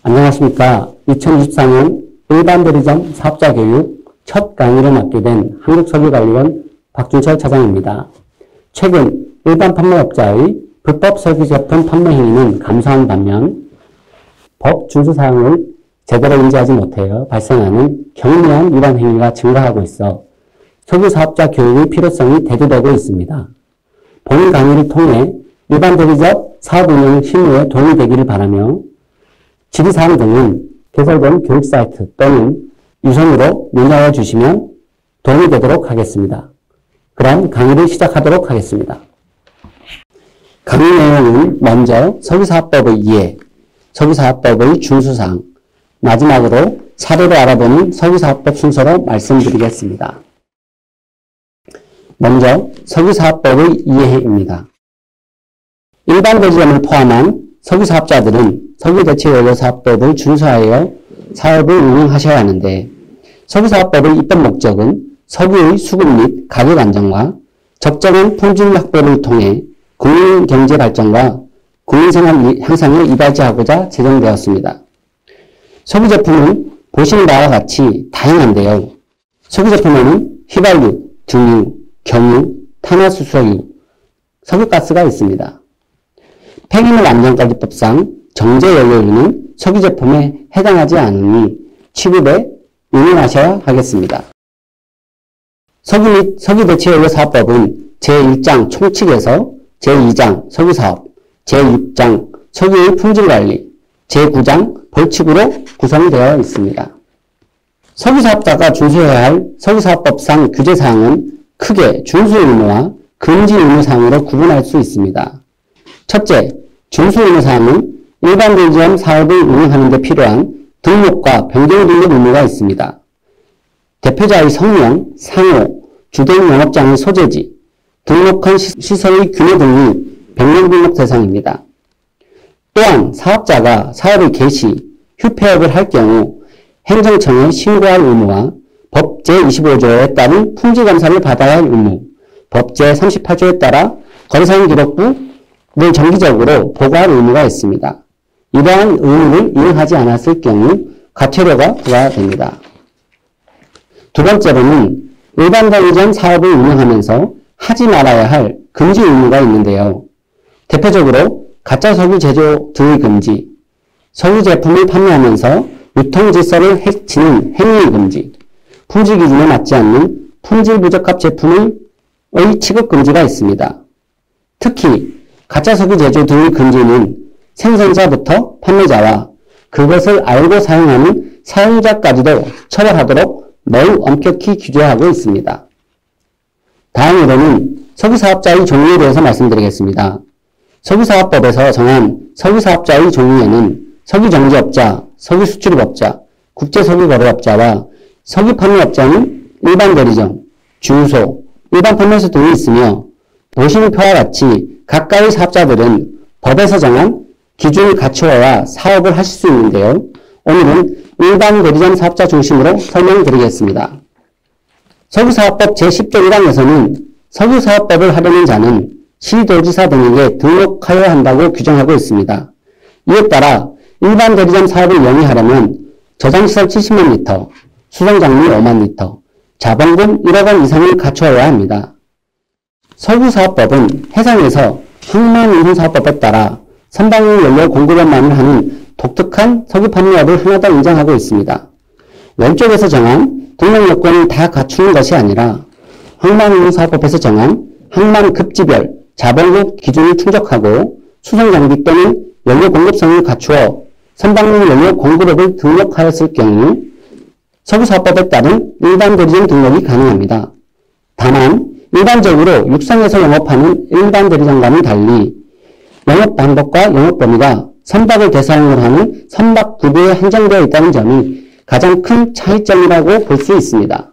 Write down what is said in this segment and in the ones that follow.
안녕하십니까. 2024년 일반대리점 사업자교육 첫 강의를 맡게 된 한국석유관리원 박준철 차장입니다. 최근 일반 판매업자의 불법 석유제품 판매 행위는 감소한 반면 법 준수사항을 제대로 인지하지 못하여 발생하는 경미한 위반 행위가 증가하고 있어 석유사업자 교육의 필요성이 대두되고 있습니다. 본 강의를 통해 일반대리점 사업 운영 실무에 도움이 되기를 바라며 질의사항 등은 개설된 교육 사이트 또는 유선으로 문의하여 주시면 도움이 되도록 하겠습니다. 그럼 강의를 시작하도록 하겠습니다. 강의 내용은 먼저 석유사업법의 이해, 석유사업법의 준수사항, 마지막으로 사례로 알아보는 석유사업법 순서로 말씀드리겠습니다. 먼저 석유사업법의 이해입니다. 일반 대리점을 포함한 석유사업자들은 석유대체연료사업법을 준수하여 사업을 운영하셔야 하는데 석유사업법의 입법 목적은 석유의 수급 및 가격 안정과 적정한 품질 확보를 통해 국민경제 발전과 국민생활 향상을 이바지하고자 제정되었습니다. 석유제품은 보시는 바와 같이 다양한데요. 석유제품에는 휘발유, 등유, 경유, 탄화수소유, 석유가스가 있습니다. 폐기물 안전관리법상 정제연료유는 석유제품에 해당하지 않으니 취급에 유념하셔야 하겠습니다. 석유 및 석유대체연료사업법은 제1장 총칙에서 제2장 석유사업, 제6장 석유의 품질관리, 제9장 벌칙으로 구성되어 있습니다. 석유사업자가 준수해야 할 석유사업법상 규제사항은 크게 준수 의무와 금지 의무사항으로 구분할 수 있습니다. 첫째, 준수 의무사항은 일반 대리점 사업을 운영하는 데 필요한 등록과 변경 등록 의무가 있습니다. 대표자의 성명, 상호, 주된 영업장의 소재지, 등록한 시설의 규모 등이 변경 등록 대상입니다. 또한 사업자가 사업의 개시, 휴폐업을 할 경우 행정청에 신고할 의무와 법 제25조에 따른 품질감사를 받아야 할 의무, 법 제38조에 따라 거래사항 기록부를 정기적으로 보고할 의무가 있습니다. 이러한 의무를 이행하지 않았을 경우 과태료가 부과됩니다. 두 번째로는 일반 대리점 사업을 운영하면서 하지 말아야 할 금지 의무가 있는데요. 대표적으로 가짜 석유 제조 등의 금지, 석유 제품을 판매하면서 유통 질서를 해치는 행위 금지, 품질 기준에 맞지 않는 품질 부적합 제품의 취급 금지가 있습니다. 특히 가짜 석유 제조 등의 금지는 생산자부터 판매자와 그것을 알고 사용하는 사용자까지도 처벌하도록 매우 엄격히 규제하고 있습니다. 다음으로는 석유사업자의 종류에 대해서 말씀드리겠습니다. 석유사업법에서 정한 석유사업자의 종류에는 석유정제업자, 석유수출입업자, 국제석유거래업자와 석유판매업자는 일반 대리점, 주유소, 일반 판매소 등이 있으며 보시는 표와 같이 각각의 사업자들은 법에서 정한 기준을 갖추어야 사업을 하실 수 있는데요. 오늘은 일반 대리점 사업자 중심으로 설명드리겠습니다. 석유사업법 제10조 1항에서는 석유사업법을 하려는 자는 시도지사 등에게 등록하여야 한다고 규정하고 있습니다. 이에 따라 일반 대리점 사업을 영위하려면 저장시설 70만 리터, 수송장비 5만 리터, 자본금 1억 원 이상을 갖추어야 합니다. 석유사업법은 해상에서 항만운송사업법에 따라 선박용 연료 공급업만을 하는 독특한 석유 판매업을 하나 더 인정하고 있습니다. 왼쪽에서 정한 등록 요건을 다 갖추는 것이 아니라 항만운송사업법에서 정한 항만급지별 자본금 기준을 충족하고 수송장비 또는 연료 공급성을 갖추어 선박용 연료 공급업을 등록하였을 경우 석유사업법에 따른 일반 대리점 등록이 가능합니다. 다만 일반적으로 육상에서 영업하는 일반 대리점과는 달리 영업 방법과 영업 범위가 선박을 대상으로 하는 선박 구조에 한정되어 있다는 점이 가장 큰 차이점이라고 볼 수 있습니다.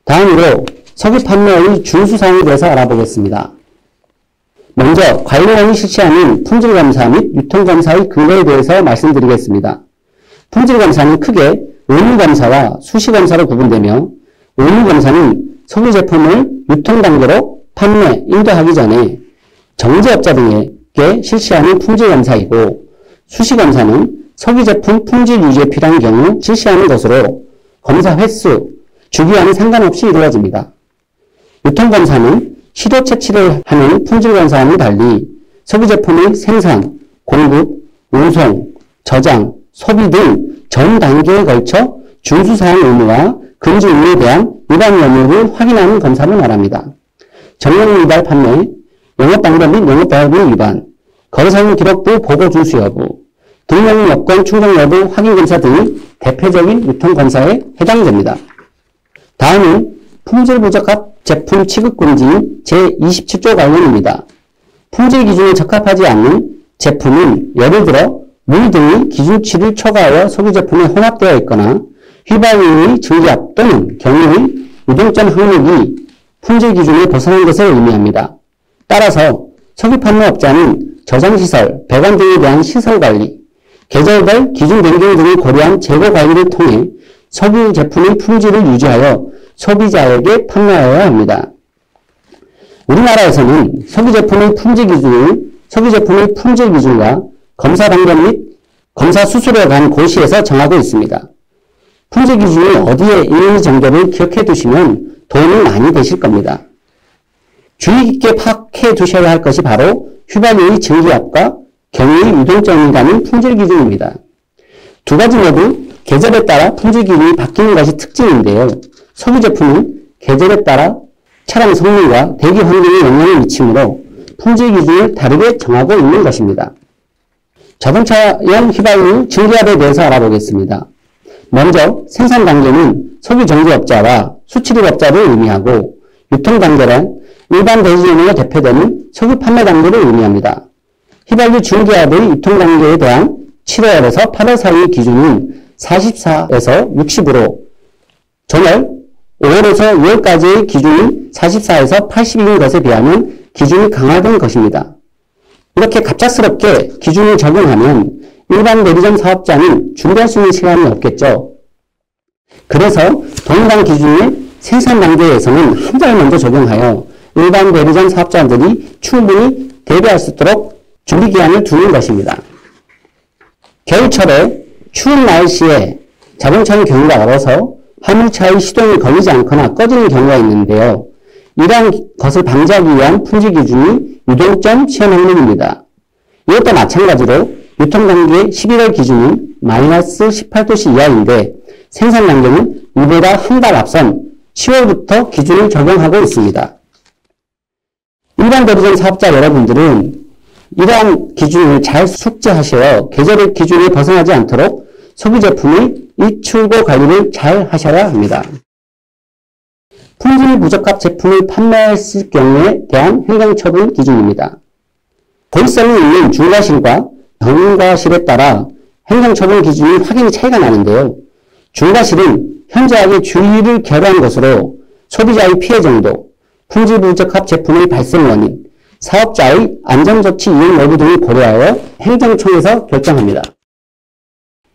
다음으로 석유 판매의 준수사항에 대해서 알아보겠습니다. 먼저 관리원이 실시하는 품질검사 및 유통검사의 근거에 대해서 말씀드리겠습니다. 품질검사는 크게 의무검사와 수시검사로 구분되며, 의무검사는 석유 제품을 유통단계로 판매, 인도하기 전에 정제업자 등에게 실시하는 품질검사이고, 수시검사는 석유 제품 품질 유지에 필요한 경우 실시하는 것으로 검사 횟수, 주기와는 상관없이 이루어집니다. 유통검사는 시도 채취를 하는 품질검사와는 달리 석유 제품의 생산, 공급, 운송, 저장, 소비 등 전 단계에 걸쳐 준수사항 의무와 금지 의무에 대한 위반 여부를 확인하는 검사를 말합니다. 정량 미달 판매, 영업방법 및 영업법의 위반, 거래사용 기록부 보고 준수 여부, 등록 여건 충족 여부 확인 검사 등이 대표적인 유통검사에 해당됩니다. 다음은 품질 부적합 제품 취급 금지인 제27조 관련입니다. 품질 기준에 적합하지 않는 제품은 예를 들어 물 등이 기준치를 초과하여 석유 제품에 혼합되어 있거나 휘발유의 증기압 또는 경유의 유동점 항목이 품질 기준에 벗어난 것을 의미합니다. 따라서 석유 판매업자는 저장시설, 배관 등에 대한 시설관리, 계절별 기준 변경 등을 고려한 재고 관리를 통해 석유 제품의 품질을 유지하여 소비자에게 판매하여야 합니다. 우리나라에서는 석유 제품의 품질 기준과 검사 방법 및 검사 수수료에 관한 고시에서 정하고 있습니다. 품질 기준이 어디에 있는지 정도를 기억해 두시면 도움이 많이 되실 겁니다. 주의 깊게 파악해 두셔야 할 것이 바로 휘발유의 증기압과 경유의 유동점이라는 품질 기준입니다. 두 가지 모두 계절에 따라 품질 기준이 바뀌는 것이 특징인데요. 석유 제품은 계절에 따라 차량 성능과 대기 환경에 영향을 미치므로 품질 기준을 다르게 정하고 있는 것입니다. 자동차용 휘발유 증기압에 대해서 알아보겠습니다. 먼저 생산 단계는 석유 정제업자와 수출입업자를 의미하고, 유통 단계란 일반 대리점으로 대표되는 석유 판매 단계를 의미합니다. 휘발유 증기압의 유통 단계에 대한 7월에서 8월 사이의 기준은 44에서 60으로, 전월 5월에서 6월까지의 기준은 44에서 80인 것에 비하면 기준이 강화된 것입니다. 이렇게 갑작스럽게 기준을 적용하면 일반 대리점 사업자는 준비할 수 있는 시간이 없겠죠. 그래서 동일한 기준을 생산 단계에서는 한 달 먼저 적용하여 일반 대리점 사업자들이 충분히 대비할 수 있도록 준비 기한을 두는 것입니다. 겨울철에 추운 날씨에 자동차의 경우가 얼어서 화물차의 시동이 걸리지 않거나 꺼지는 경우가 있는데요. 이러한 것을 방지하기 위한 품질 기준이 유동점 시험 항목입니다. 이것도 마찬가지로 유통 단계 11월 기준은 마이너스 18도씨 이하인데, 생산 단계는 이보다 한 달 앞선 10월부터 기준을 적용하고 있습니다. 일반 대리점 사업자 여러분들은 이러한 기준을 잘 숙지하셔야 계절의 기준에 벗어나지 않도록 석유 제품의 입출고 관리를 잘 하셔야 합니다. 품질 부적합 제품을 판매했을 경우에 대한 행정처분 기준입니다. 고의성이 있는 중과실과 경과실에 따라 행정처분 기준이 확연히 차이가 나는데요. 중과실은 현저하게 주의를 결여한 것으로 소비자의 피해 정도, 품질 부적합 제품의 발생 원인, 사업자의 안전조치 이행 여부 등을 고려하여 행정청에서 결정합니다.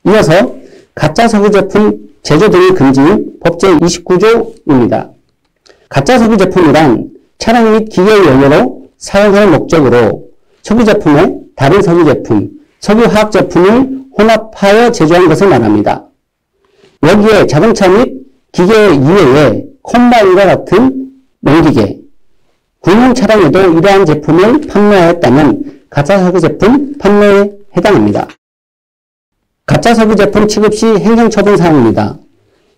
이어서 가짜 석유 제품 제조 등을 금지인 법 제29조입니다. 가짜 석유 제품이란 차량 및 기계의 연료로 사용할 목적으로 석유 제품에 다른 석유 제품, 석유 화학 제품을 혼합하여 제조한 것을 말합니다. 여기에 자동차 및 기계 이외에 콤바인과 같은 농기계, 군용 차량에도 이러한 제품을 판매하였다면 가짜 석유 제품 판매에 해당합니다. 가짜 석유 제품 취급 시 행정처분 사항입니다.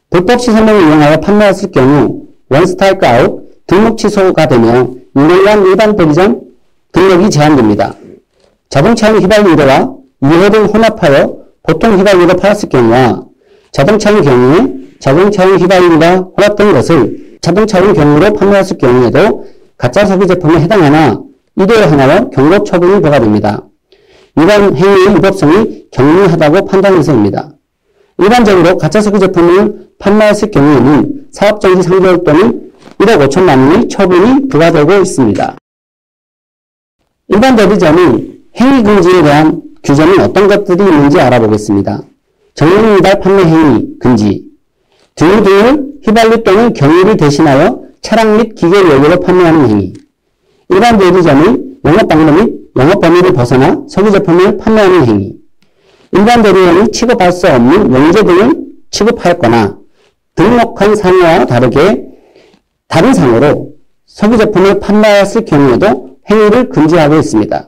불법 시설명을 이용하여 판매했을 경우 원스트라이크 아웃, 등록 취소가 되며 2년간 일반 대리점 등록이 제한됩니다. 자동차용 휘발유 1호와 2호 등 혼합하여 보통 휘발유로 팔았을 경우와 자동차용 경우에 자동차용 휘발유가 혼합된 것을 자동차용 경우로 판매했을 경우에도 가짜 석유 제품에 해당하나 이도에 하나로 경고 처분이 부과됩니다. 이런 행위의 위법성이 경미하다고 판단해서입니다. 일반적으로 가짜 석유 제품을 판매했을 경우에는 사업정지 3개월 또는 1억 5천만 원의 처분이 부과되고 있습니다. 일반 대리점의 행위 금지에 대한 규정은 어떤 것들이 있는지 알아보겠습니다. 정령 미달 판매 행위 금지, 등을 휘발유 또는 경유를 대신하여 차량 및 기계 연료로 판매하는 행위, 일반 대리점의 영업 방법 및 영업 범위를 벗어나 석유 제품을 판매하는 행위, 일반 대리점이 취급할 수 없는 용제 등을 취급하였거나 등록한 상호와 다른 상호로 석유 제품을 판매했을 경우에도 행위를 금지하고 있습니다.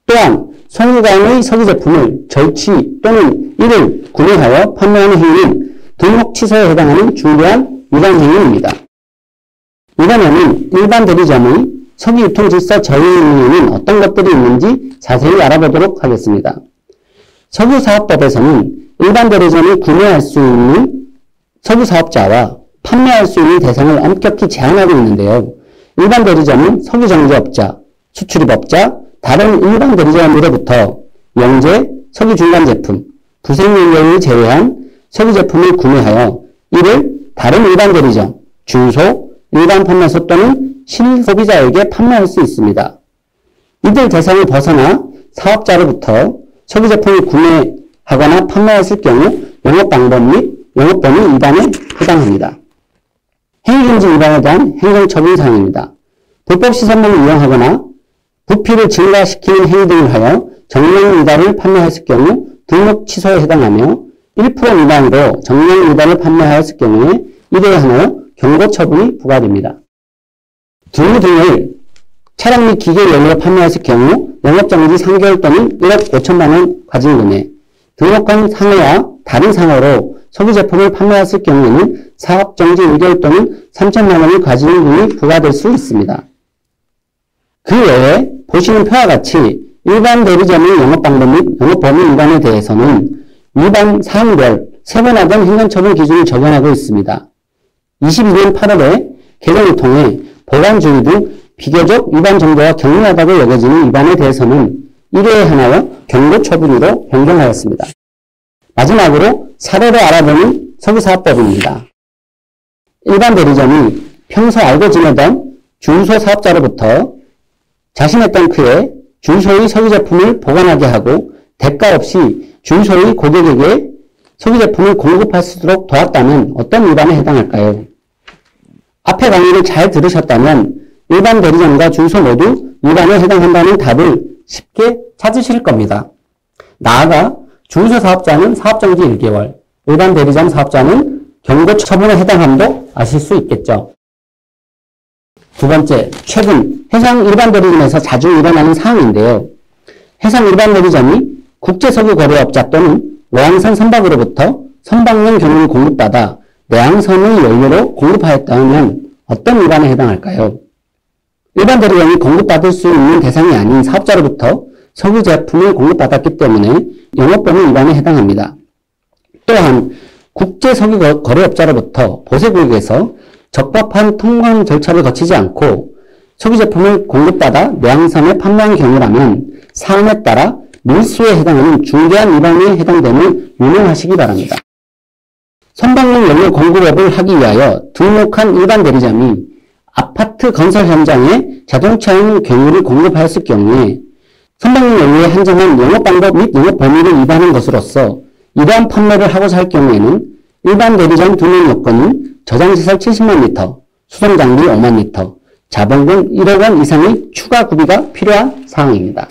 또한 송유관의 석유 제품을 절취 또는 이를 구매하여 판매하는 행위는 등록 취소에 해당하는 중대한 위반 행위입니다. 이번에는 일반 대리점의 석유 유통 질서 저해행위에는 어떤 것들이 있는지 자세히 알아보도록 하겠습니다. 석유사업법에서는 일반 대리점이 구매할 수 있는 석유사업자와 판매할 수 있는 대상을 엄격히 제한하고 있는데요. 일반 대리점은 석유정제업자, 수출입업자, 다른 일반 대리점으로부터 영재, 석유 중간 제품, 부생연료를 제외한 석유 제품을 구매하여 이를 다른 일반 대리점, 중소, 일반 판매소 또는 실소비자에게 판매할 수 있습니다. 이들 대상을 벗어나 사업자로부터 석유 제품을 구매하거나 판매했을 경우 영업 방법 및 영업 범위 위반에 해당합니다. 행위금지 위반에 대한 행정처분 사항입니다. 불법 시설물을 이용하거나 부피를 증가시키는 행위 등을 하여 정량 미달을 판매했을 경우 등록 취소에 해당하며 1% 미만으로 정량 미달을 판매하였을 경우에 이에 한하여 경고 처분이 부과됩니다. 등을 차량 및 기계 연료로 판매했을 경우 영업정지 3개월 또는 1억 5천만 원 과징금에 등록한 상호와 다른 상호로 석유 제품을 판매했을 경우에는 사업정지 1개월 또는 3천만 원의 과징금이 부과될 수 있습니다. 그 외에 보시는 표와 같이 일반 대리점의 영업 방법 및 영업 범위 위반에 대해서는 위반 사항별 세분화된 행정처분 기준을 적용하고 있습니다. 22년 8월에 개정을 통해 보관주의 등 비교적 위반 정도가 경미하다고 여겨지는 위반에 대해서는 1회에 하나여 경고 처분으로 변경하였습니다. 마지막으로 사례로 알아보는 석유사업법입니다. 일반 대리점이 평소 알고 지내던 중소 사업자로부터 자신의 탱크에 중소의 석유 제품을 보관하게 하고 대가 없이 중소의 고객에게 석유 제품을 공급할 수 있도록 도왔다면 어떤 위반에 해당할까요? 앞에 강의를 잘 들으셨다면 일반 대리점과 중소 모두 위반에 해당한다는 답을 쉽게 찾으실 겁니다. 나아가 중소 사업자는 사업정지 1개월, 일반 대리점 사업자는 경고 처분에 해당함도 아실 수 있겠죠. 두 번째, 최근 해상 일반 대리점에서 자주 일어나는 사항인데요. 해상 일반 대리점이 국제석유거래업자 또는 내양선 선박으로부터 선박용 경유를 공급받아 내양선의 연료로 공급하였다면 어떤 위반에 해당할까요? 일반 대리점이 공급받을 수 있는 대상이 아닌 사업자로부터 석유 제품을 공급받았기 때문에 영업범위 위반에 해당합니다. 또한 국제석유거래업자로부터 보세구역에서 적법한 통관 절차를 거치지 않고 석유 제품을 공급받아 내양선에 판매한 경우라면 사안에 따라 밀수에 해당하는 중대한 위반에 해당됨을 유념하시기 바랍니다. 선박용 연료 공급업을 하기 위하여 등록한 일반 대리점이 아파트 건설 현장에 자동차용 경유를 공급하였을 경우에 선박용 연료에 한정한 영업 방법 및 영업 범위를 위반한 것으로서 이러한 판매를 하고자 할 경우에는 일반 대리점 등록 요건은 저장시설 70만 리터, 수송장비 5만 리터, 자본금 1억 원 이상의 추가 구비가 필요한 사항입니다.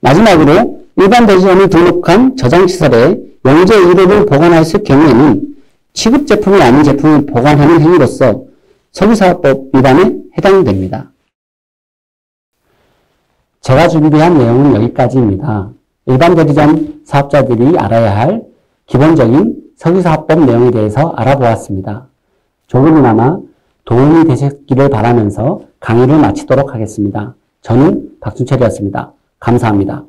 마지막으로 일반 대리점이 등록한 저장시설에 영재 의료를 보관하였을 경우에는 취급 제품이 아닌 제품을 보관하는 행위로서 석유사업법 위반에 해당됩니다. 제가 준비한 내용은 여기까지입니다. 일반 대리점 사업자들이 알아야 할 기본적인 석유사업법 내용에 대해서 알아보았습니다. 조금이나마 도움이 되셨기를 바라면서 강의를 마치도록 하겠습니다. 저는 박순철이었습니다. 감사합니다.